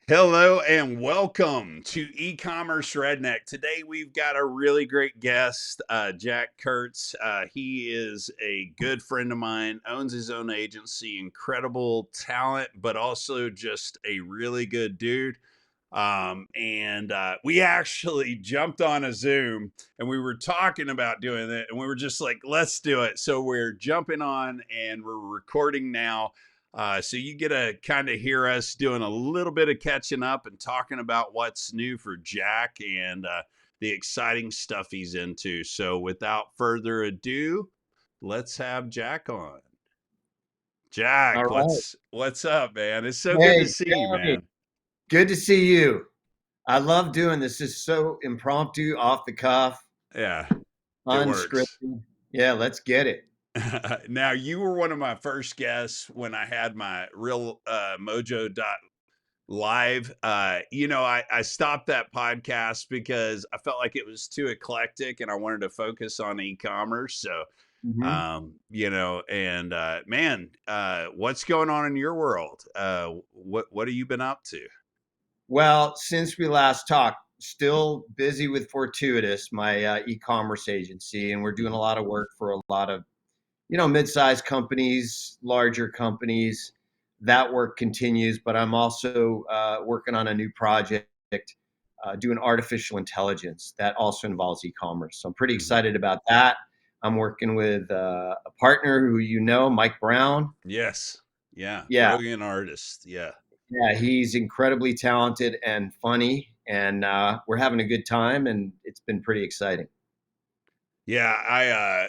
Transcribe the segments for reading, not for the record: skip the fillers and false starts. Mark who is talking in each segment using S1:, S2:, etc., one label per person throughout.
S1: Hello and welcome to eCommerce Redneck. Today we've got a really great guest, Jack Kurtz. He is a good friend of mine, owns his own agency, incredible talent, but also just a really good dude. And we actually jumped on a Zoom and we were talking about doing it, and we were just like, let's do it. So we're jumping on and we're recording now. So you get to kind of hear us doing a little bit of catching up and talking about what's new for Jack and the exciting stuff he's into. So without further ado, let's have Jack on.
S2: All
S1: Jack,
S2: right.
S1: what's up, man? It's so good to
S2: Hey,
S1: see you,
S2: Jeremy.
S1: man.
S2: Good to see you. I love doing this. It's so impromptu, off the cuff,
S1: Yeah, it works.
S2: unscripted. Yeah, let's get it.
S1: Now, you were one of my first guests when I had my real mojo live. I stopped that podcast because I felt like it was too eclectic and I wanted to focus on e-commerce. So,
S2: hmm
S1: and man, what's going on in your world? What have you been up to?
S2: Well, since we last talked, still busy with Fortuitas, my e-commerce agency, and we're doing a
S1: Mhm.
S2: lot of work for a lot of, mid-sized companies, larger companies. That work continues, but I'm also working on a new project doing artificial intelligence that also involves e-commerce. So I'm pretty
S1: Mhm.
S2: excited about that. I'm working with a partner who Mike Brown.
S1: Yes. Yeah.
S2: Yeah,
S1: Brilliant artist. Yeah.
S2: yeah, he's incredibly talented and funny, and we're having a good time, and it's been pretty exciting.
S1: Yeah,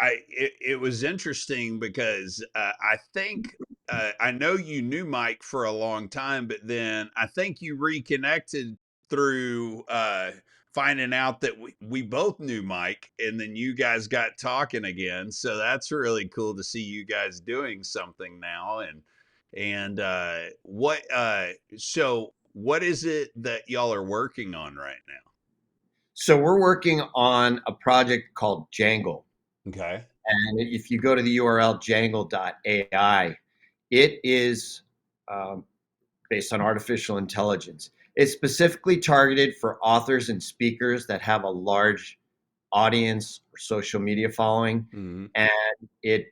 S1: it was interesting because I think I know you knew Mike for a long time, but then I think you reconnected through finding out that we both knew Mike, and then you guys got talking again. So that's really cool to see you guys doing something now. And so what is it that y'all are working on right now?
S2: So we're working on a project called Jangle.
S1: Okay.
S2: And if you go to the URL jangle.ai, it is um, based on artificial intelligence. It's specifically targeted for authors and speakers that have a large audience or social media following.
S1: Mm-hmm.
S2: And it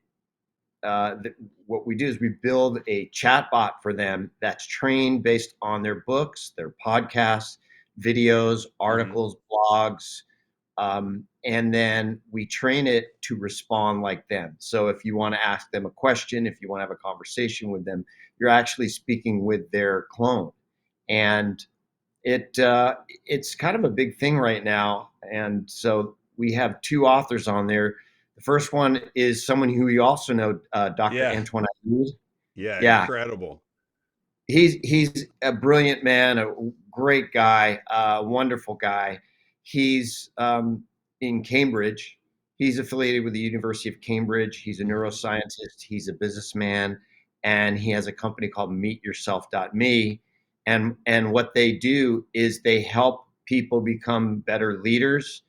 S2: what we do is we build a chatbot for them that's trained based on their books, their podcasts, videos,
S1: Mm-hmm.
S2: articles, blogs, and then we train it to respond like them. So if you want to ask them a question, if you want to have a conversation with them, you're actually speaking with their clone. And it's kind of a big thing right now. And so we have two authors on there. The first one is someone who you also know, Dr.
S1: Yeah.
S2: Antoine Eid.
S1: Yeah,
S2: Yeah,
S1: incredible.
S2: he's a brilliant man, a great guy, a wonderful guy. He's in Cambridge. He's affiliated with the University of Cambridge. He's a
S1: Mhm.
S2: neuroscientist. He's a businessman, and he has a company called MeetYourself.me. And what they do is they help people become better leaders,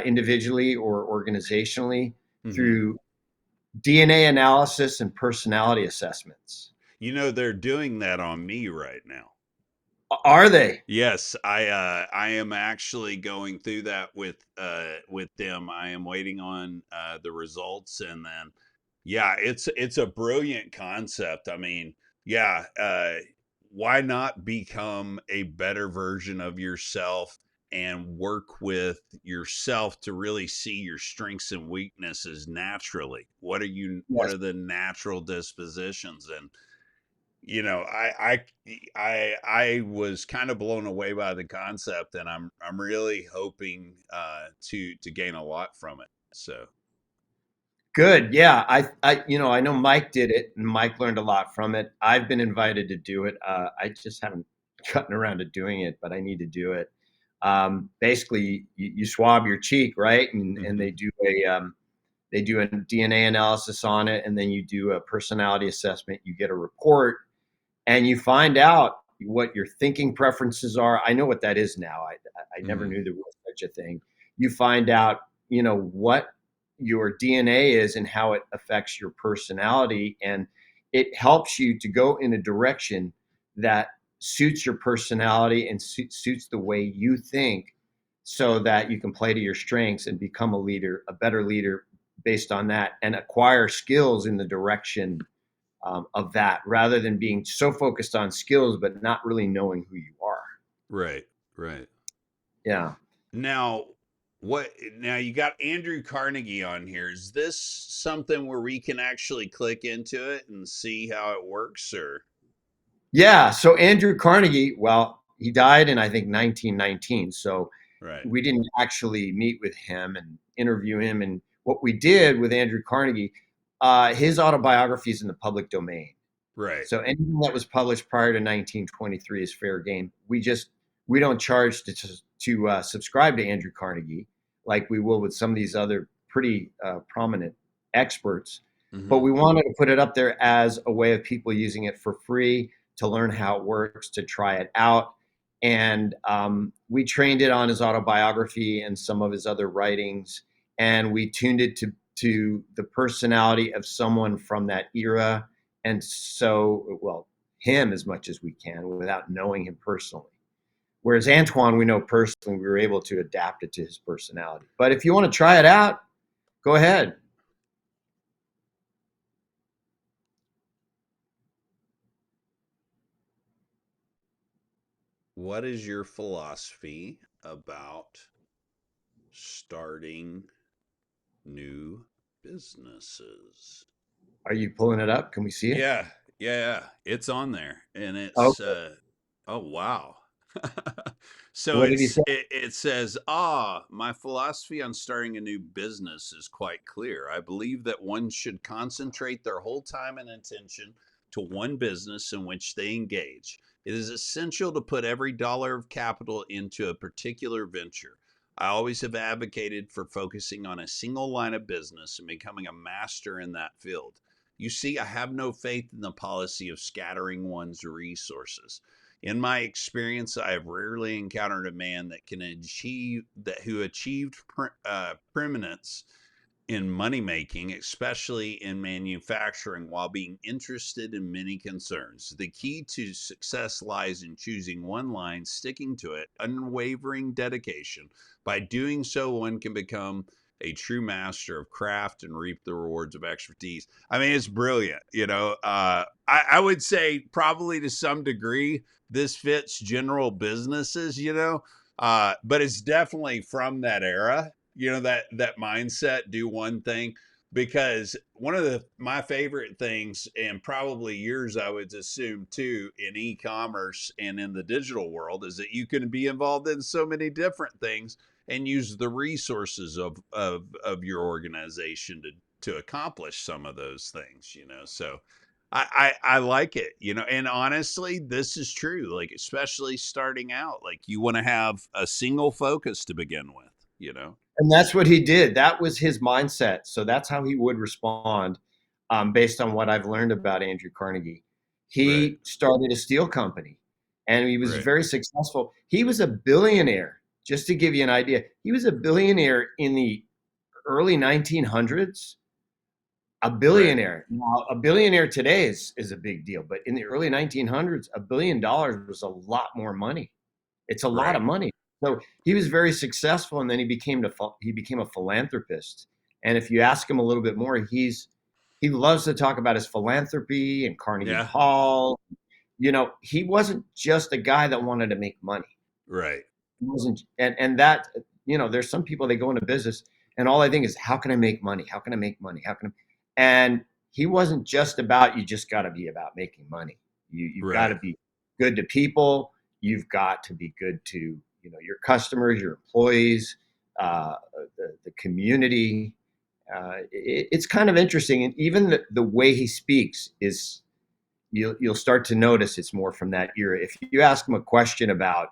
S2: individually or organizationally,
S1: Mhm.
S2: through DNA analysis and personality assessments.
S1: They're doing that on me right now.
S2: Are they?
S1: Yes, I am actually going through that with them. I am waiting on the results, and then yeah, it's a brilliant concept. I mean, yeah, why not become a better version of yourself and work with yourself to really see your strengths and weaknesses naturally? What
S2: Yes.
S1: are the natural dispositions? And I was kind of blown away by the concept, and I'm really hoping to gain a lot from it. So
S2: Good. Yeah. I know Mike did it and Mike learned a lot from it. I've been invited to do it. I just haven't gotten around to doing it, but I need to do it. Basically you swab your cheek, right? And
S1: hmm
S2: they do a DNA analysis on it. And then you do a personality assessment. You get a report and you find out what your thinking preferences are. I know what that is now. I never
S1: hmm
S2: knew there was such a thing. You find out, what your DNA is and how it affects your personality, and it helps you to go in a direction that suits your personality and suits the way you think, so that you can play to your strengths and become a leader, a better leader based on that, and acquire skills in the direction of that, rather than being so focused on skills but not really knowing who you are.
S1: Right. Right.
S2: Yeah.
S1: Now, now you got Andrew Carnegie on here. Is this something where we can actually click into it and see how it works, or
S2: Yeah. So Andrew Carnegie, well, he died in, I think, 1919. So
S1: right?
S2: we didn't actually meet with him and interview him. And what we did with Andrew Carnegie, his autobiography is in the public domain.
S1: Right.
S2: So anything that was published prior to 1923 is fair game. We don't charge to subscribe to Andrew Carnegie like we will with some of these other pretty prominent experts. But
S1: Mm-hmm.
S2: we wanted to put it up there as a way of people using it for free to learn how it works, to try it out. And we trained it on his autobiography and some of his other writings, and we tuned it to the personality of someone from that era, and so, well, him as much as we can without knowing him personally. Whereas Antoine, we know personally, we were able to adapt it to his personality. But if you want to try it out, go ahead.
S1: What is your philosophy about starting new businesses?
S2: Are you pulling it up? Can we see it?
S1: Yeah, yeah, it's on there, and it's
S2: Okay.
S1: oh wow. So
S2: What did he say?
S1: it says, my philosophy on starting a new business is quite clear. I believe that one should concentrate their whole time and attention to one business in which they engage. It is essential to put every dollar of capital into a particular venture. I always have advocated for focusing on a single line of business and becoming a master in that field. You see, I have no faith in the policy of scattering one's resources. In my experience, I have rarely encountered a man that can achieve that who achieved preeminence in money making, especially in manufacturing, while being interested in many concerns. The key to success lies in choosing one line, sticking to it, unwavering dedication. By doing so, one can become a true master of craft and reap the rewards of expertise. I mean, it's brilliant. I would say probably to some degree this fits general businesses, but it's definitely from that era, that mindset, do one thing. Because one of my favorite things, and probably yours, I would assume too, in e-commerce and in the digital world, is that you can be involved in so many different things and use the resources of your organization to accomplish some of those things, so I like it, and honestly, this is true. Like, especially starting out, like, you want to have a single focus to begin with.
S2: And that's what he did. That was his mindset. So that's how he would respond, based on what I've learned about Andrew Carnegie.
S1: Right,
S2: He started a steel company and he was
S1: right,
S2: very successful. He was a billionaire, just to give you an idea. He was a billionaire in the early 1900s. A
S1: right,
S2: billionaire. Now, a billionaire today is a big deal, but in the early 1900s, $1 billion was a lot more money. It's a lot
S1: right.
S2: of money. So he was very successful, and then he became a philanthropist. And if you ask him a little bit more, he loves to talk about his philanthropy and Carnegie
S1: Yeah,
S2: Hall. He wasn't just a guy that wanted to make money.
S1: right.
S2: He wasn't, and that there's some people, they go into business and all I think is, how can I make money? How can I make money? How can I? And he wasn't just about, you just got to be about making money. You've got
S1: Right.
S2: to be good to people. You've got to be good to your customers, your employees, the community. It's kind of interesting, and even the way he speaks is, you'll start to notice it's more from that era. If you ask him a question about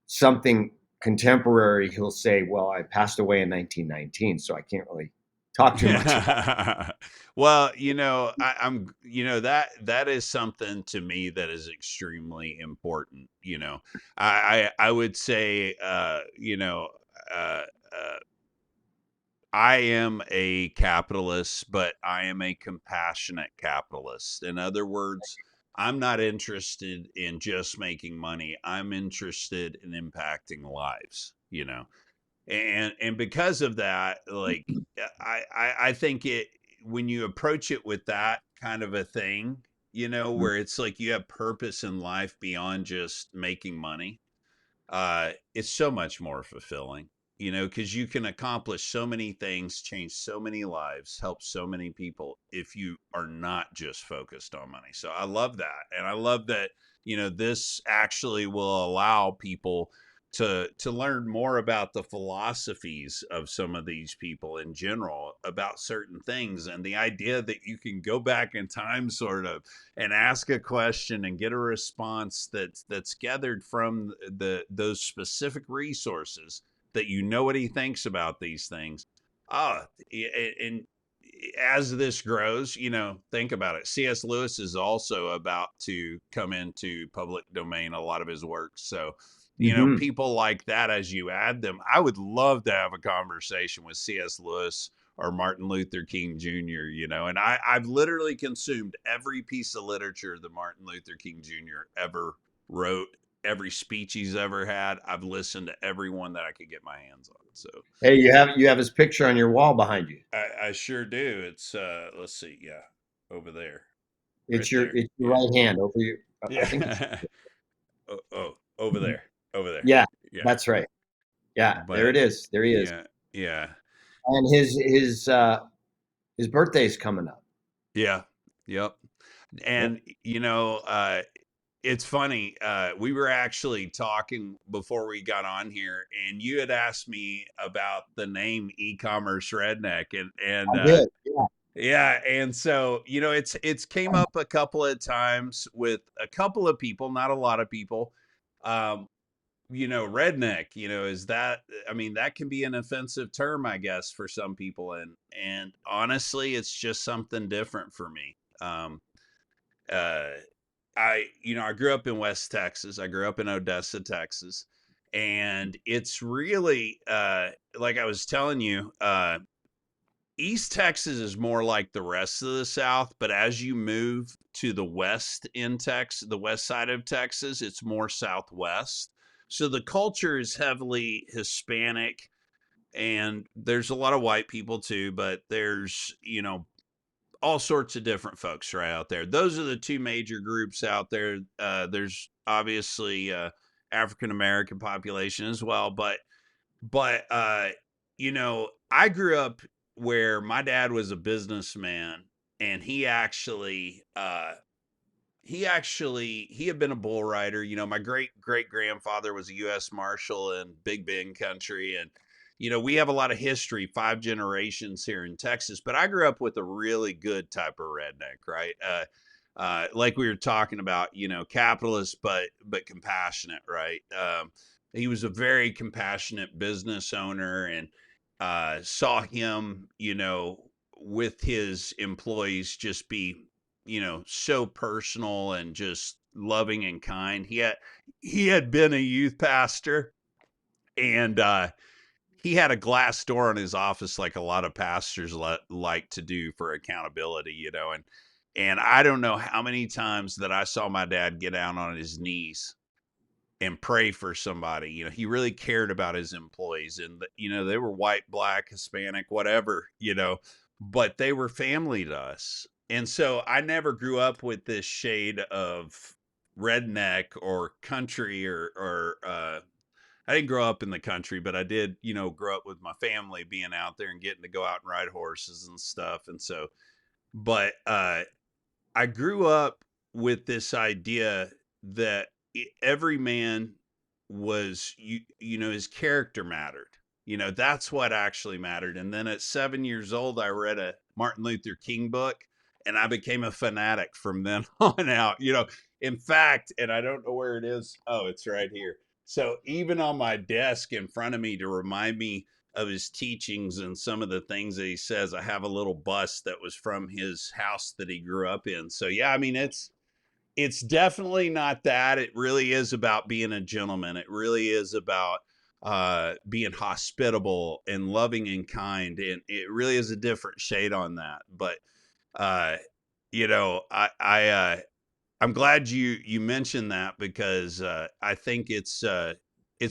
S2: something contemporary, he'll say, "Well, I passed away in 1919, so I can't really talk too much about
S1: Well, that is something to me that is extremely important. I would say, uh, uh, I am a capitalist, but I am a compassionate capitalist. In other words, I'm not interested in just making money. I'm interested in impacting lives, you know. And because of that, like I think it, when you approach it with that kind of a thing, you know, where it's like you have purpose in life beyond just making money, it's so much more fulfilling, you know, because you can accomplish so many things, change so many lives, help so many people if you are not just focused on money. So I love that. And I love that, you know, this actually will allow people to learn more about the philosophies of some of these people in general about certain things, and the idea that you can go back in time sort of and ask a question and get a response that's gathered from those specific resources, that you know what he thinks about these things. Ah, and as this grows, you know, think about it. C.S. Lewis is also about to come into public domain, a lot of his works. So, you know,
S2: Mm-hmm.
S1: people like that, as you add them, I would love to have a conversation with C.S. Lewis or Martin Luther King Jr., you know, and I've literally consumed every piece of literature that Martin Luther King Jr. ever wrote, every speech he's ever had. I've listened to every one that I could get my hands on. So
S2: Hey, you have his picture on your wall behind you.
S1: I sure do. It's let's see, yeah, over there, right there,
S2: It's your
S1: yeah,
S2: right hand over your. I think it's.
S1: yeah. Oh, over there, over there,
S2: Yeah,
S1: yeah.
S2: that's right. Yeah, there
S1: But
S2: it is. There he is.
S1: yeah, yeah,
S2: And his birthday's coming up.
S1: yeah, yep.
S2: Yeah,
S1: And you know, it's funny. We were actually talking before we got on here, and you had asked me about the name eCommerce Redneck, and
S2: I did. Yeah.
S1: yeah, and so you know, it's came up a couple of times with a couple of people, not a lot of people. Um, you know, redneck, you know, is that, I mean, that can be an offensive term, I guess, for some people, and honestly, it's just something different for me. Uh, I, you know, I grew up in West Texas. I grew up in Odessa, Texas, and it's really, like I was telling you, East Texas is more like the rest of the South, but as you move to the west in Texas, the west side of Texas, it's more Southwest. So the culture is heavily Hispanic, and there's a lot of white people too, but there's, you know, all sorts of different folks right out there. Those are the two major groups out there. There's obviously African American population as well, but you know, I grew up where my dad was a businessman, and he had been a bull rider. You know, my great grandfather was a U.S. Marshal in Big Bend country, and you know, we have a lot of history, 5 generations here in Texas. But I grew up with a really good type of redneck, right? Like we were talking about, you know, capitalist but compassionate, right? He was a very compassionate business owner, and saw him, you know, with his employees just be, you know, so personal and just loving and kind. He had been a youth pastor, and he had a glass door in his office like a lot of pastors like to do for accountability, you know, and I don't know how many times that I saw my dad get down on his knees and pray for somebody. You know, he really cared about his employees, and you know, they were white, black, Hispanic, whatever, you know, but they were family to us. And so I never grew up with this shade of redneck or country, or I didn't grow up in the country, but I did, you know, grow up with my family being out there and getting to go out and ride horses and stuff. And so, but I grew up with this idea that every man was, you know, his character mattered. You know, that's what actually mattered. And then at 7 years old, I read a Martin Luther King book, and I became a fanatic from then on out. You know, in fact, and I don't know where it is. Oh, it's right here. So even on my desk in front of me to remind me of his teachings and some of the things that he says, I have a little bust that was from his house that he grew up in. So yeah, I mean, it's definitely not that. It really is about being a gentleman. It really is about being hospitable and loving and kind, and it really is a different shade on that. But uh you know, I'm glad you mentioned that because I think it's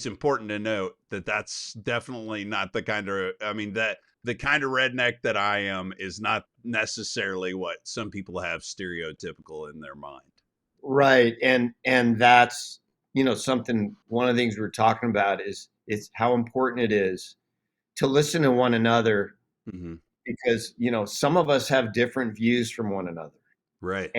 S1: important to note that that's definitely not the kind of, I mean, that the kind of redneck that I am is not necessarily what some people have stereotypical in their mind.
S2: Right. And that's, something, one of the things we're talking about is how important it is to listen to one another,
S1: Hmm.
S2: because, some of us have different views from one another.
S1: Right.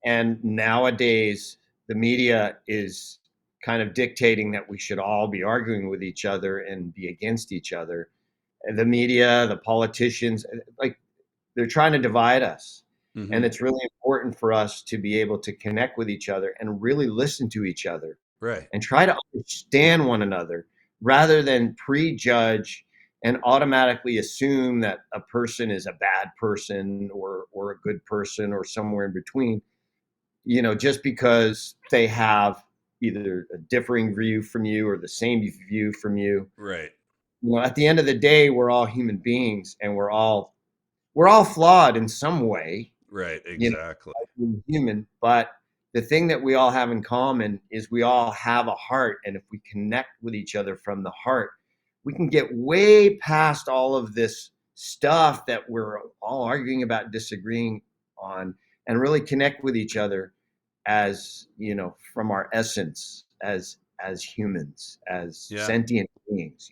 S2: And nowadays the media is kind of dictating that we should all be arguing with each other and be against each other. And the media, the politicians, like, they're trying to divide us. And
S1: Hmm.
S2: it's really important for us to be able to connect with each other and really listen to each other
S1: Right.
S2: and try to understand one another rather than prejudge and automatically assume that a person is a bad person or a good person or somewhere in between, just because they have either a differing view from you or the same view from you.
S1: Right.
S2: At the end of the day, we're all human beings, and we're all flawed in some way.
S1: Right.
S2: you
S1: Exactly.
S2: know, human, but the thing that we all have in common is we all have a heart. And if we connect with each other from the heart, we can get way past all of this stuff that we're all arguing about, disagreeing on, and really connect with each other as, from our essence, as humans, as
S1: Yeah.
S2: sentient beings.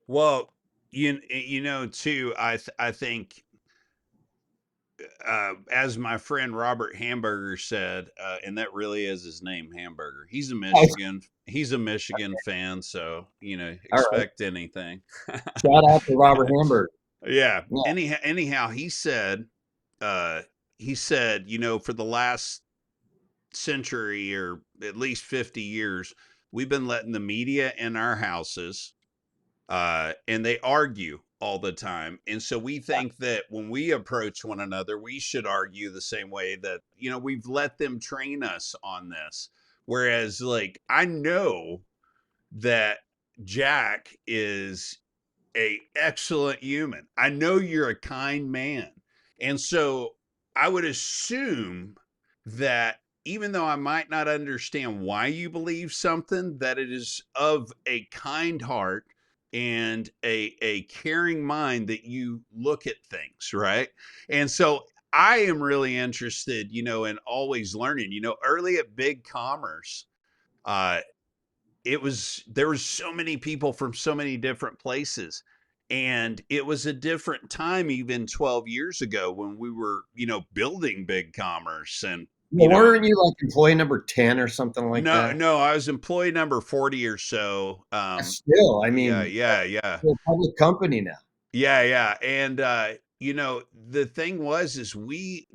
S1: Well, you know too, I think as my friend Robert Hamburger said, and that really is his name, Hamburger. He's a Michigan fan, so
S2: All right.
S1: expect anything.
S2: Shout out to Robert Hamburg.
S1: Yeah.
S2: Yeah.
S1: Anyhow, uh, he said, for the last century or at least 50 years, we've been letting the media in our houses, and they argue all the time. And so we think that when we approach one another, we should argue the same way that, we've let them train us on this. Whereas, like, I know that Jack is a excellent human. I know you're a kind man. And so I would assume that even though I might not understand why you believe something, that it is of a kind heart and a caring mind that you look at things, right? And so I am really interested, in always learning. Early at Big Commerce, uh, there was so many people from so many different places, and it was a different time even 12 years ago when we were building Big Commerce. And
S2: Well, weren't you like employee number 10 or something like
S1: no,
S2: that?
S1: no, I was employee number 40 or so.
S2: Still, I
S1: Yeah,
S2: mean,
S1: yeah, yeah.
S2: we're a public company now.
S1: Yeah, yeah. And the thing was is we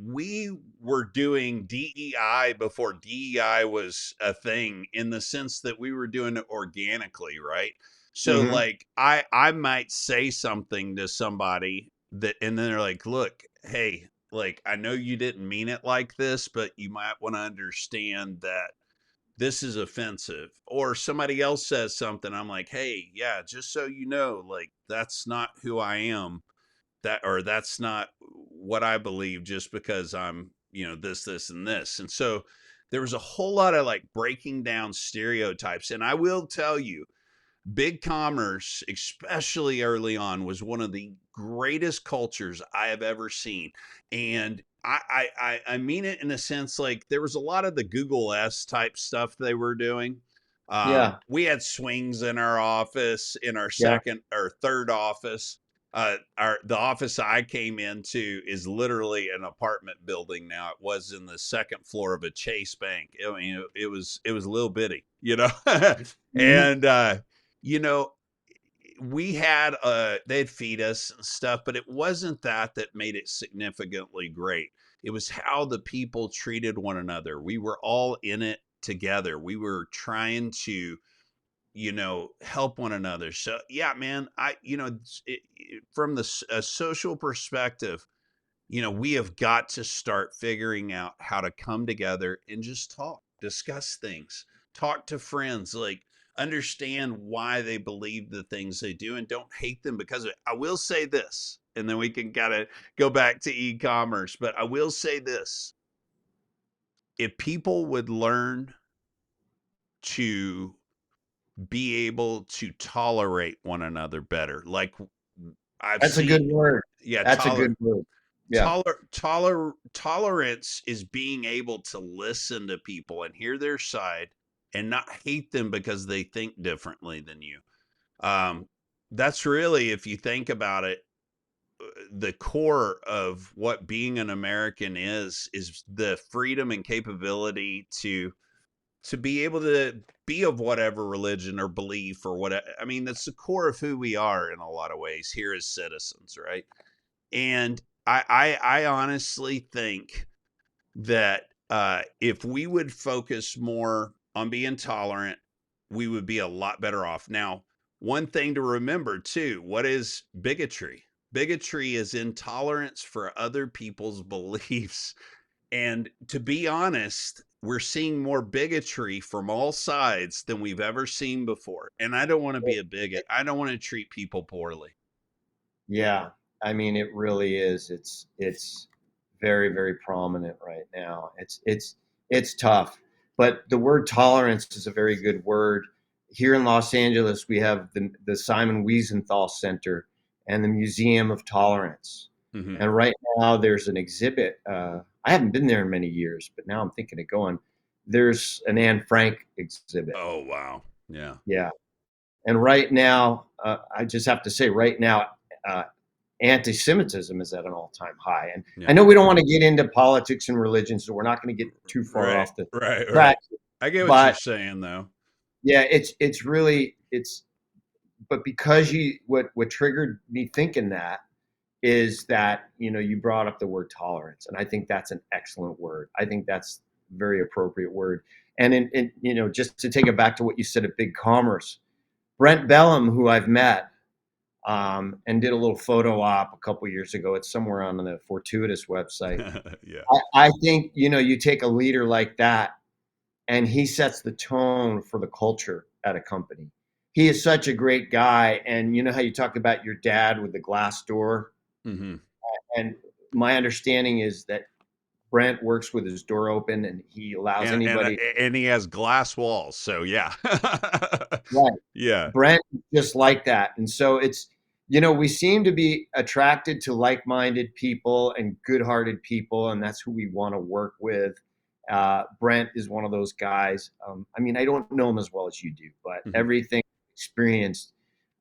S1: were doing DEI before DEI was a thing, in the sense that we were doing it organically, right? So
S2: Mhm.
S1: like I might say something to somebody that, and then they're like, "Look, hey, like, I know you didn't mean it like this, but you might want to understand that this is offensive." Or somebody else says something, I'm like, "Hey, yeah, just so you know, like, that's not who I am, or that's not what I believe, just because I'm, this, and this." And so there was a whole lot of like breaking down stereotypes. And I will tell you, Big Commerce, especially early on, was one of the greatest cultures I have ever seen. And I mean it in a sense, like, there was a lot of the Google S type stuff they were doing.
S2: Yeah,
S1: We had swings in our office, in our
S2: yeah.
S1: second or third office. The office I came into is literally an apartment building now. It was in the second floor of a Chase Bank. I mean, it was a little bitty.
S2: Mhm.
S1: And you know, we had they'd feed us and stuff, but it wasn't that made it significantly great. It was how the people treated one another. We were all in it together. We were trying to, help one another. So yeah, man, from a social perspective, we have got to start figuring out how to come together and just talk, discuss things, talk to friends, like, understand why they believe the things they do, and don't hate them because of it. I will say this, and then we can kind of go back to e-commerce, but I will say this. if people would learn to be able to tolerate one another better, like I've
S2: That's a good
S1: seen,
S2: word.
S1: yeah,
S2: That's a good word. Yeah.
S1: tolerance is being able to listen to people and hear their side and not hate them because they think differently than you. Um, that's really, if you think about it, the core of what being an American is the freedom and capability to be able to be of whatever religion or belief or whatever. I mean, that's the core of who we are in a lot of ways here as citizens, right? And I honestly think that if we would focus more on being tolerant, we would be a lot better off. Now, one thing to remember too, what is bigotry? Bigotry is intolerance for other people's beliefs. And to be honest, we're seeing more bigotry from all sides than we've ever seen before. And I don't want to be a bigot. I don't want to treat people poorly.
S2: Yeah, I mean, it really is. It's very, very prominent right now. It's tough, but the word tolerance is a very good word. Here in Los Angeles, we have the Simon Wiesenthal Center and the Museum of Tolerance.
S1: Hmm.
S2: And right now, there's an exhibit. I haven't been there in many years, but now I'm thinking of going. There's an Anne Frank exhibit.
S1: Oh, wow. Yeah.
S2: Yeah, and right now, I just have to say, right now, uh, anti-Semitism is at an all-time high. And I
S1: Yeah.
S2: know we don't want to get into politics and religion, so we're not going to get too far
S1: Right.
S2: off the
S1: Right.
S2: track.
S1: Right. I get what you're
S2: But
S1: saying, though.
S2: yeah, it's really it's. But because what triggered me thinking that is that you brought up the word tolerance, and I think that's an excellent word. I think that's a very appropriate word. And just to take it back to what you said at Big Commerce, Brent Bellum, who I've met, and did a little photo op a couple years ago. It's somewhere on the Fortuitas website.
S1: Yeah.
S2: I think you take a leader like that, and he sets the tone for the culture at a company. He is such a great guy, and you know how you talked about your dad with the glass door,
S1: Hmm.
S2: and my understanding is that Brent works with his door open, and he allows
S1: And
S2: anybody.
S1: and he has glass walls, so yeah.
S2: Right.
S1: Yeah.
S2: Brent is just like that. And so we seem to be attracted to like-minded people and good-hearted people, and that's who we want to work with. Brent is one of those guys. I mean, I don't know him as well as you do, but
S1: Hmm.
S2: everything experienced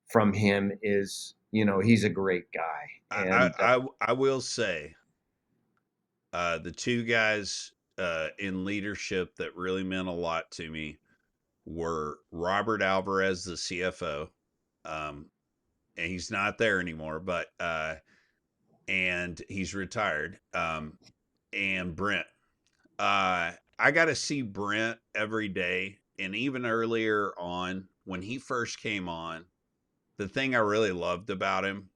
S2: from him is, he's a great guy. And
S1: I will say, the two guys in leadership that really meant a lot to me were Robert Alvarez, the CFO. Um, and he's not there anymore, but and he's retired. And Brent. I got to see Brent every day, and even earlier on when he first came on, the thing I really loved about him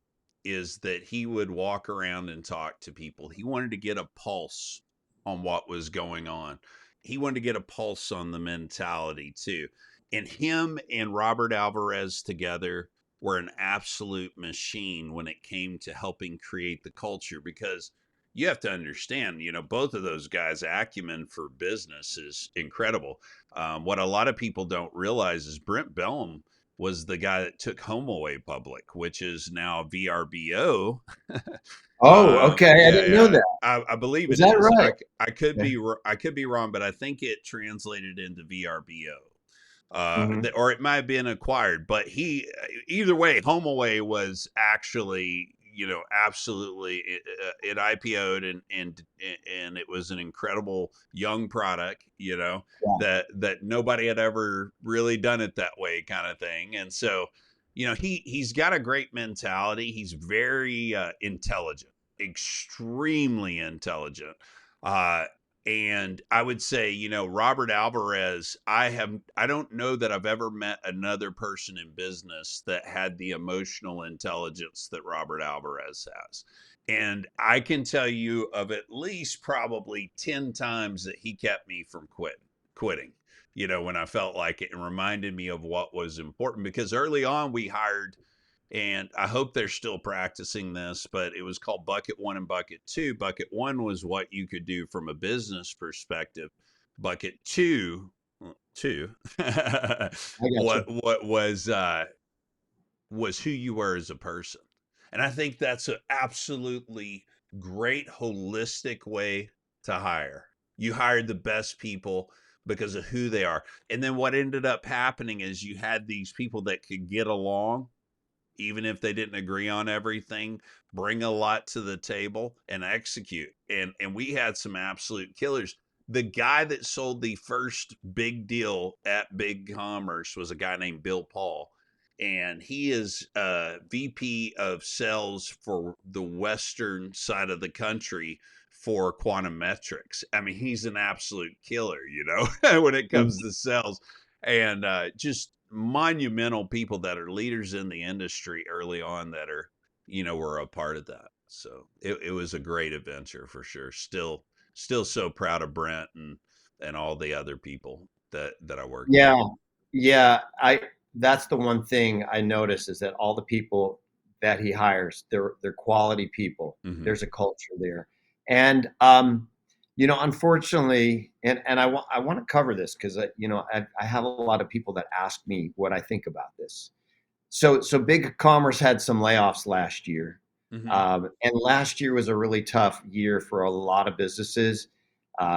S1: is that he would walk around and talk to people. He wanted to get a pulse on what was going on. He wanted to get a pulse on the mentality too. And him and Robert Alvarez together were an absolute machine when it came to helping create the culture, because you have to understand, both of those guys' acumen for business is incredible. What a lot of people don't realize is Brent Bellum was the guy that took HomeAway public, which is now VRBO.
S2: oh, okay, I
S1: Yeah,
S2: didn't know
S1: yeah,
S2: that.
S1: I believe
S2: Is
S1: it
S2: that
S1: is.
S2: right?
S1: I could
S2: Okay.
S1: be I could be wrong, but I think it translated into VRBO.
S2: Hmm.
S1: Or it might have been acquired, but either way, HomeAway was actually, absolutely, it IPO'd, and it was an incredible young product,
S2: Yeah.
S1: that nobody had ever really done it that way, kind of thing. And so, he's got a great mentality. He's very intelligent, extremely intelligent. Uh, and I would say, Robert Alvarez, I don't know that I've ever met another person in business that had the emotional intelligence that Robert Alvarez has. And I can tell you of at least probably 10 times that he kept me from quitting, when I felt like it, and reminded me of what was important. Because early on we hired And I hope they're still practicing this, but it was called bucket one and bucket two. Bucket one was what you could do from a business perspective. Bucket two,
S2: I got you.
S1: what was who you were as a person. And I think that's an absolutely great holistic way to hire. You hired the best people because of who they are. And then what ended up happening is you had these people that could get along even if they didn't agree on everything, bring a lot to the table and execute. And we had some absolute killers. The guy that sold the first big deal at Big Commerce was a guy named Bill Paul. And he is VP of sales for the western side of the country for quantum metrics. I mean, he's an absolute killer, when it comes to sales. And just monumental people that are leaders in the industry early on that are, were a part of that. So it was a great adventure for sure. Still so proud of Brent and all the other people that I worked with.
S2: Yeah, yeah. That's the one thing I notice is that all the people that he hires, they're quality people.
S1: Mm-hmm.
S2: There's a culture there, and unfortunately, and I want to cover this because I have a lot of people that ask me what I think about this. So big commerce had some layoffs last year,
S1: Mm-hmm.
S2: and last year was a really tough year for a lot of businesses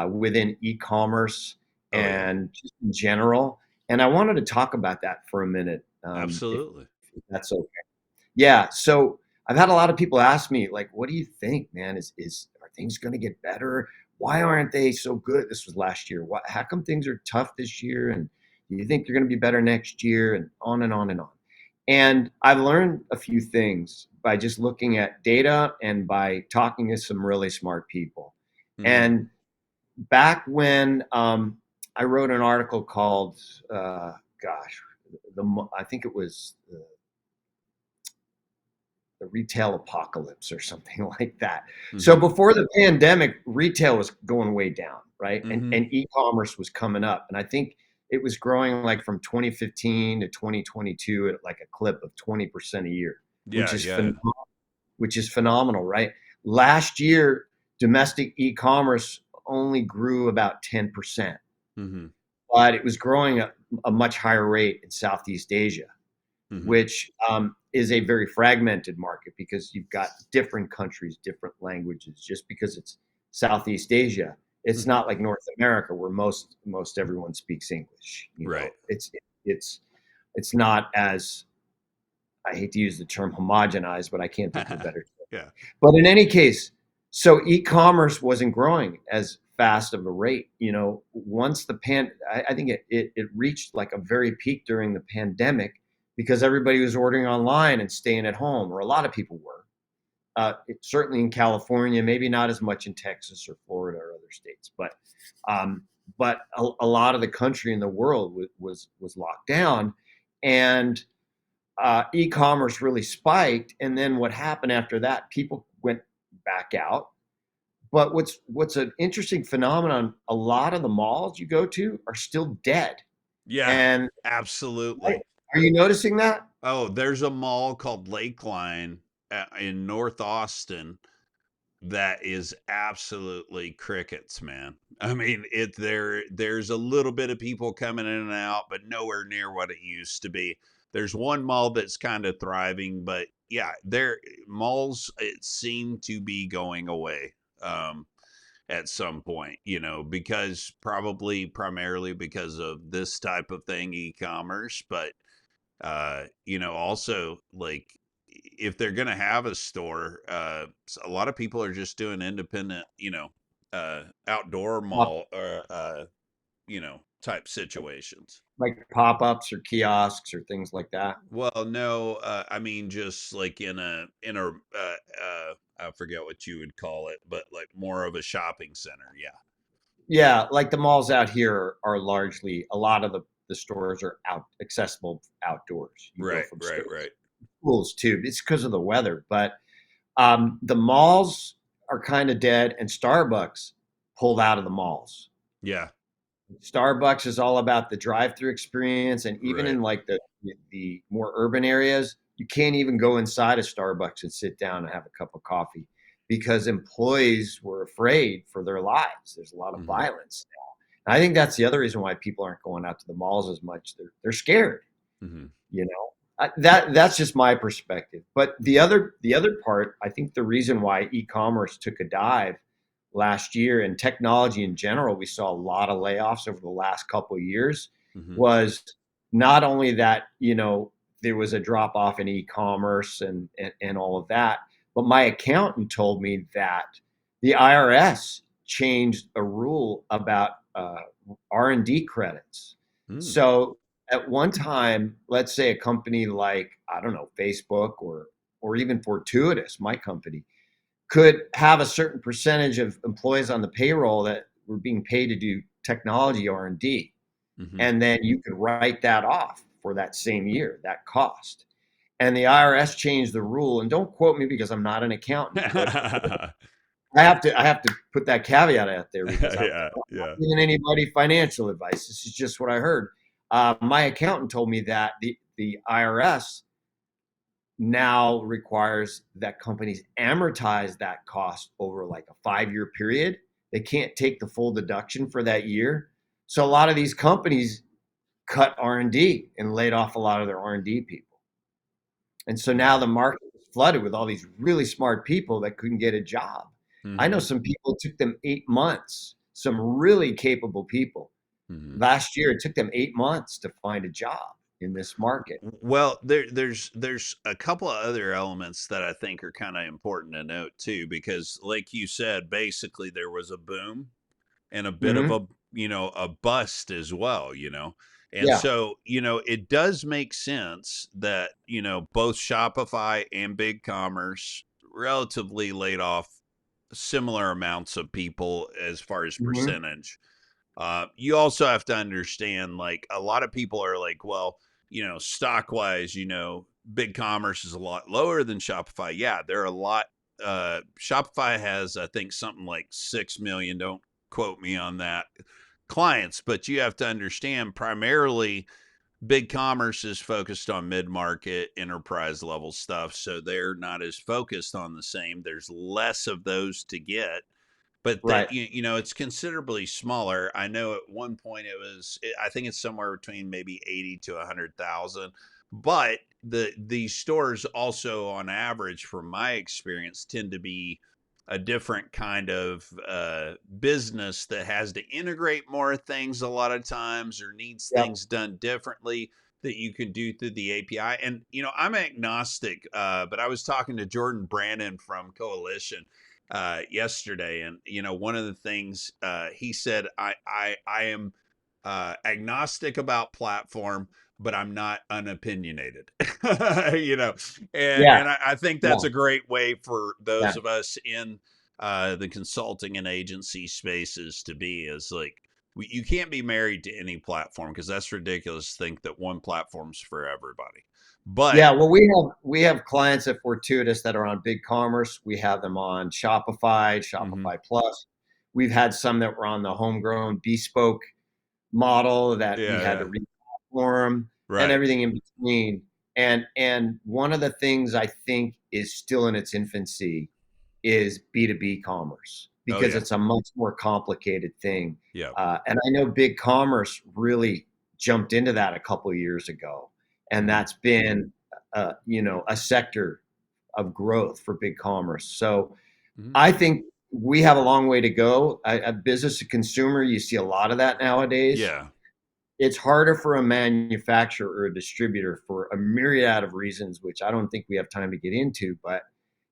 S2: within e-commerce
S1: Oh yeah,
S2: and just in general. And I wanted to talk about that for a minute,
S1: absolutely.
S2: if that's okay. Yeah. So I've had a lot of people ask me, like, "What do you think, man? Is are things going to get better? Why aren't they so good?" This was last year. How come things are tough this year? And do you think they're going to be better next year? And on and on and on. And I've learned a few things by just looking at data and by talking to some really smart people.
S1: Mm-hmm.
S2: And back when I wrote an article called, gosh, I think it was the retail apocalypse or something like that. So
S1: Mm-hmm.
S2: before the pandemic, retail was going way down, right? And
S1: Mm-hmm.
S2: and e-commerce was coming up, and I think it was growing like from 2015 to 2022 at like a clip of 20% a year, which
S1: Yeah,
S2: is
S1: yeah.
S2: phenomenal, right? Last year, domestic e-commerce only grew about 10%,
S1: Mm-hmm.
S2: but it was growing at a much higher rate in Southeast Asia,
S1: Mm-hmm.
S2: which is a very fragmented market because you've got different countries, different languages. Just because it's Southeast Asia, it's
S1: Mm-hmm.
S2: not like North America where most everyone speaks English.
S1: Right.
S2: It's not as, I hate to use the term homogenized, but I can't think of a better term.
S1: Yeah.
S2: But in any case, so e-commerce wasn't growing as fast of a rate. Once I think it reached like a very peak during the pandemic because everybody was ordering online and staying at home, or a lot of people were. Certainly in California, maybe not as much in Texas or Florida or other states, um, but a lot of the country and the world was locked down, and e-commerce really spiked. And then what happened after that? People went back out. But what's an interesting phenomenon? A lot of the malls you go to are still dead.
S1: Yeah,
S2: And
S1: absolutely.
S2: are you noticing that?
S1: Oh, there's a mall called Lakeline in North Austin that is absolutely crickets, man. I mean, there's a little bit of people coming in and out, but nowhere near what it used to be. There's one mall that's kind of thriving, but yeah, there malls it seem to be going away at some point, because probably primarily because of this type of thing, e-commerce, but also like if they're gonna have a store, a lot of people are just doing independent, outdoor
S2: Pop-
S1: mall or type situations.
S2: Like pop-ups or kiosks or things like that.
S1: Well, no, I mean just like I forget what you would call it, but like more of a shopping center. Yeah.
S2: Yeah, like the malls out here are largely, a lot of the stores are accessible outdoors. You go
S1: Right.
S2: from
S1: Right.
S2: stores,
S1: Right.
S2: schools too. It's because of the weather, but the malls are kind of dead, and Starbucks pulled out of the malls.
S1: Yeah.
S2: Starbucks is all about the drive-through experience, and even
S1: Right.
S2: in like the more urban areas, you can't even go inside a Starbucks and sit down and have a cup of coffee because employees were afraid for their lives. There's a lot of
S1: Mm-hmm.
S2: violence now. And I think that's the other reason why people aren't going out to the malls as much. They're scared,
S1: Mm-hmm.
S2: you know. That's just my perspective. But
S1: Mm-hmm.
S2: the other part, I think the reason why e-commerce took a dive last year, and technology in general, we saw a lot of layoffs over the last couple of years,
S1: Mm-hmm.
S2: was not only that, there was a drop off in e-commerce and all of that, but my accountant told me that the IRS changed a rule about R&D credits.
S1: Mm-hmm.
S2: So at one time, let's say a company like, I don't know, Facebook or even Fortuitus, my company, could have a certain percentage of employees on the payroll that were being paid to do technology R&D,
S1: Mm-hmm.
S2: and then you could write that off for that same year, that cost. And the IRS changed the rule, and don't quote me because I'm not an accountant, but I have to put that caveat out there because I'm
S1: Yeah.
S2: not
S1: Yeah.
S2: giving anybody financial advice. This is just what I heard. My accountant told me that the IRS now requires that companies amortize that cost over like a 5-year period. They can't take the full deduction for that year. So a lot of these companies cut R&D and laid off a lot of their R&D people. And so now
S1: Wow.
S2: the market is flooded with all these really smart people that couldn't get a job. I know
S1: Mm-hmm.
S2: some people, it took them 8 months, some really capable people.
S1: Mm-hmm.
S2: Last year, it took them 8 months to find a job in this market.
S1: Well, there's a couple of other elements that I think are kind of important to note too, because like you said, basically there was a boom and a bit of
S2: Hmm.
S1: a bust as well, you know. And
S2: Yeah.
S1: so, it does make sense that, both Shopify and BigCommerce relatively laid off similar amounts of people as far as
S2: Hmm.
S1: percentage. You also have to understand, like, a lot of people are like, well, stock wise, big commerce is a lot lower than Shopify. Yeah, they're a lot. Shopify has, I think, something like 6 million. Don't quote me on that, clients, but you have to understand primarily big commerce is focused on mid-market enterprise level stuff, so they're not as focused on the same. There's less of those to get, but
S2: Right.
S1: it's considerably smaller. I know at one point I think it's somewhere between maybe 80 to 100,000, but these stores also on average, from my experience, tend to be a different kind of business that has to integrate more things a lot of times, or needs
S2: Yep.
S1: things done differently that you can do through the API. And I'm agnostic, but I was talking to Jordan Brandon from Coalition yesterday, and one of the things he said, I am agnostic about platform, but I'm not unopinionated. you know,
S2: Yeah.
S1: and I think
S2: Yeah.
S1: that's a great way for those
S2: Yeah.
S1: of us in the consulting and agency spaces to be, is like, you can't be married to any platform, because that's ridiculous to think that one platform's for everybody. But
S2: Yeah, well, we have clients at Fortuitus that are on BigCommerce. We have them on Shopify,
S1: mhm,
S2: Shopify Plus. We've had some that were on the homegrown bespoke model that we
S1: yeah,
S2: had to
S1: yeah,
S2: replatform and
S1: right,
S2: everything in between. And one of the things I think is still in its infancy is B2B commerce
S1: oh
S2: because
S1: yeah,
S2: it's a much more complicated thing.
S1: yeah,
S2: And I know Big Commerce really jumped into that a couple of years ago, and
S1: mhm,
S2: that's been a sector of growth for Big Commerce. So
S1: mhm,
S2: I think we have a long way to go. Business to consumer, you see a lot of that nowadays.
S1: yeah,
S2: It's harder for a manufacturer or a distributor for a myriad of reasons, which I don't think we have time to get into, but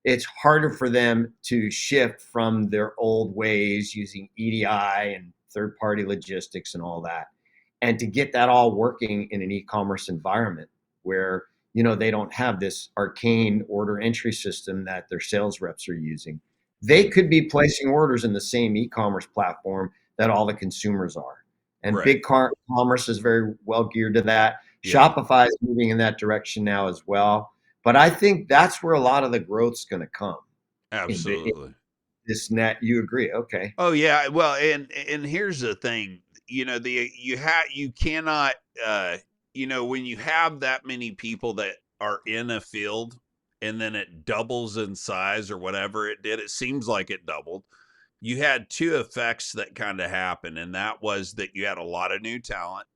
S2: it's harder for them to shift from their old ways using EDI and third party logistics and all that, and to get that all working in an e-commerce environment where they don't have this arcane order entry system that their sales reps are using. They
S1: mhm,
S2: could be placing orders in the same e-commerce platform that all the consumers are, and
S1: right,
S2: big commerce is very well geared to that.
S1: yeah,
S2: Shopify is moving in that direction now as well. But I think that's where a lot of the growth's going to come in
S1: absolutely.
S2: this net. You agree? Okay.
S1: Oh yeah, well, and here's the thing, you cannot, when you have that many people that are in a field and then it doubles in size or whatever it did, it seems like it doubled. You had two effects that kind of happened, and that was that you had a lot of new talent.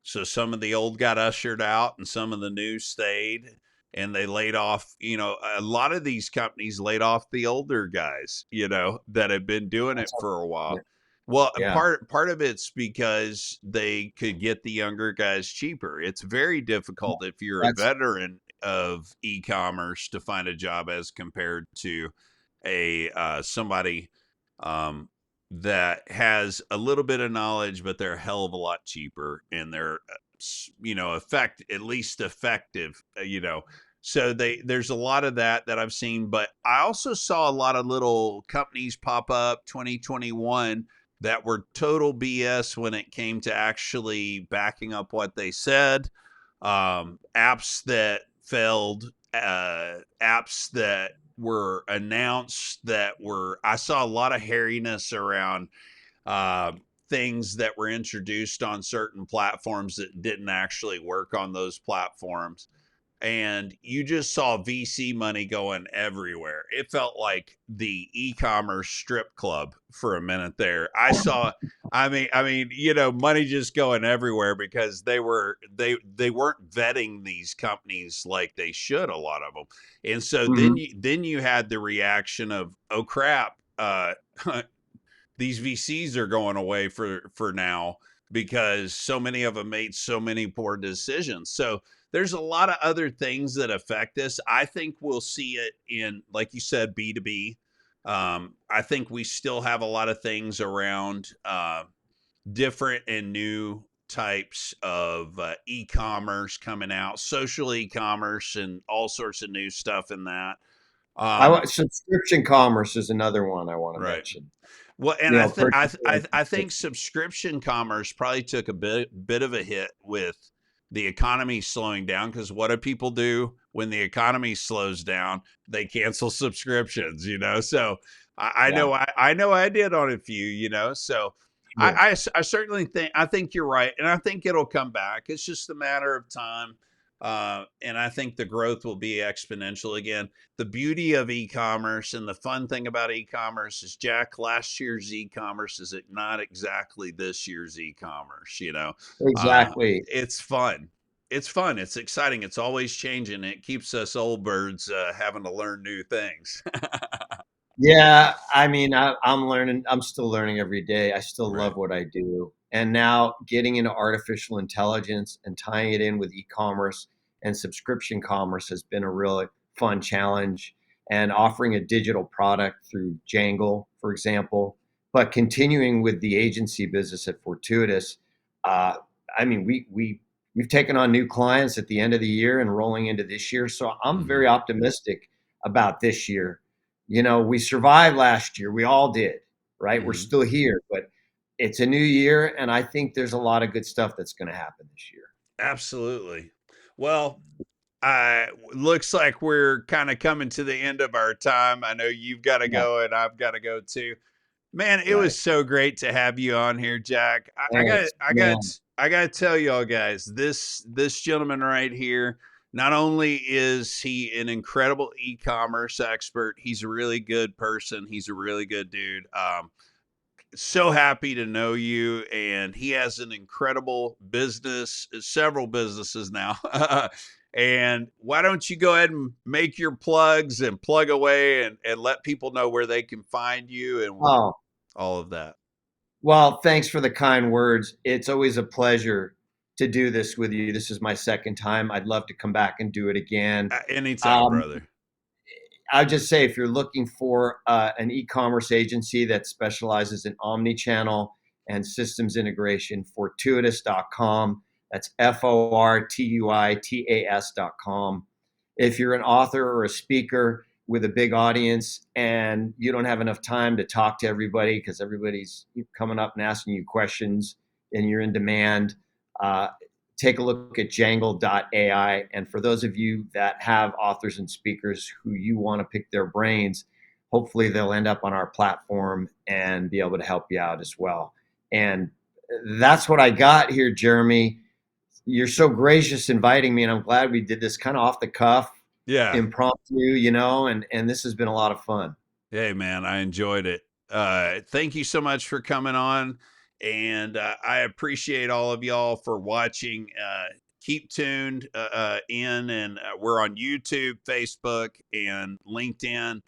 S1: So some of the old got ushered out and some of the new stayed, and they laid off, a lot of these companies laid off the older guys, that had been doing it
S2: That's
S1: for a
S2: yeah.
S1: while. Well,
S2: Yeah.
S1: part of it's because they could get the younger guys cheaper. It's very difficult if you're a
S2: That's
S1: veteran of e-commerce to find a job as compared to a somebody um, that has a little bit of knowledge, but they're a hell of a lot cheaper and they're, at least effective. So there's a lot of that I've seen, but I also saw a lot of little companies pop up 2021 that were total BS when it came to actually backing up what they said. Apps that failed, apps that were announced that were, I saw a lot of hairiness around uh, things that were introduced on certain platforms that didn't actually work on those platforms. And you just saw VC money going everywhere. It felt like the e-commerce strip club for a minute there. Money just going everywhere because they weren't vetting these companies like they should, a lot of them. And so
S2: mhm.
S1: then you had the reaction of, oh crap, these VCs are going away for now because so many of them made so many poor decisions. So there's a lot of other things that affect this. I think we'll see it in, like you said, B2B. I think we still have a lot of things around different and new types of e-commerce coming out, social e-commerce, and all sorts of new stuff in that.
S2: Subscription commerce is another one I want to
S1: Right.
S2: mention.
S1: Well, and
S2: You know, purchase
S1: I think subscription commerce probably took a bit of a hit with the economy slowing down, because what do people do when the economy slows down? They cancel subscriptions. So
S2: yeah.
S1: I know I did on a few, So
S2: Sure.
S1: I certainly think you're right, and I think it'll come back. It's just a matter of time. And I think the growth will be exponential again. The beauty of e-commerce and the fun thing about e-commerce is, Jack, last year's e-commerce is not exactly this year's e-commerce.
S2: Exactly.
S1: It's fun. It's fun. It's exciting. It's always changing. It keeps us old birds having to learn new things.
S2: Yeah, I mean, I'm learning. I'm still learning every day. I still
S1: Right.
S2: love what I do. And now getting into artificial intelligence and tying it in with e-commerce and subscription commerce has been a really fun challenge. And offering a digital product through Jangle, for example, but continuing with the agency business at Fortuitas. Uh, I mean, we've taken on new clients at the end of the year and rolling into this year. So I'm
S1: Hmm.
S2: very optimistic about this year. We survived last year. We all did, right? We're
S1: Hmm.
S2: still here, but it's a new year, and I think there's a lot of good stuff that's going to happen this year.
S1: Absolutely. Well, looks like we're kind of coming to the end of our time. I know you've got to
S2: Yeah,
S1: go and I've got to go too. Man, it was
S2: right.
S1: so great to have you on here, Jack.
S2: Thanks, man.
S1: I got to tell y'all guys, this gentleman right here, not only is he an incredible e-commerce expert, he's a really good person. He's a really good dude. So happy to know you, and he has an incredible business, several businesses now. And why don't you go ahead and make your plugs and plug away, and let people know where they can find you and
S2: Oh,
S1: all of that.
S2: well, thanks for the kind words. It's always a pleasure to do this with you. This is my second time. I'd love to come back and do it again.
S1: Anytime,
S2: Um,
S1: brother.
S2: I'll just say, if you're looking for an e-commerce agency that specializes in omni-channel and systems integration, Fortuitus.com. That's Fortuitas.com. If you're an author or a speaker with a big audience and you don't have enough time to talk to everybody because everybody's coming up and asking you questions and you're in demand, uh, take a look at Jangle AI. And for those of you that have authors and speakers who you want to pick their brains, hopefully they'll end up on our platform and be able to help you out as well. And that's what I got here, Jeremy. You're so gracious inviting me, and I'm glad we did this kind of off the cuff,
S1: Yeah.
S2: impromptu, and this has been a lot of fun.
S1: Hey, man, I enjoyed it. Thank you so much for coming on. And I appreciate all of y'all for watching. Keep tuned and we're on YouTube, Facebook, and LinkedIn.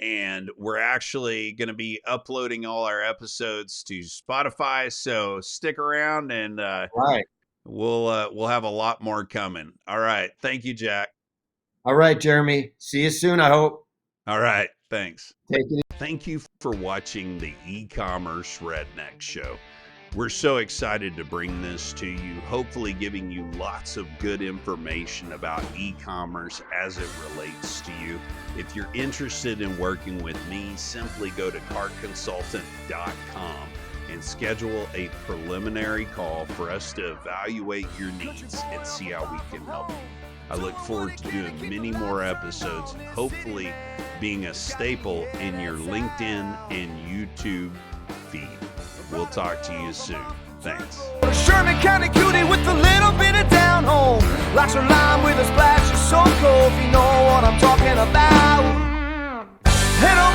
S1: And we're actually going to be uploading all our episodes to Spotify. So stick around, and
S2: Right.
S1: we'll have a lot more coming. All right. Thank you, Jack.
S2: All right, Jeremy. See you soon, I hope.
S1: All right. Thanks.
S2: Take it.
S1: Thank you for watching the eCommerce Redneck Show. We're so excited to bring this to you, hopefully giving you lots of good information about e-commerce as it relates to you. If you're interested in working with me, simply go to cartconsultant.com and schedule a preliminary call for us to evaluate your needs and see how we can help you. I look forward to doing many more episodes and hopefully being a staple in your LinkedIn and YouTube feed. We'll talk to you soon. Thanks.
S3: Sherman County cutie with a little bit of down home. Likes her lime with a splash of so cold. If you know what I'm talking about. Head on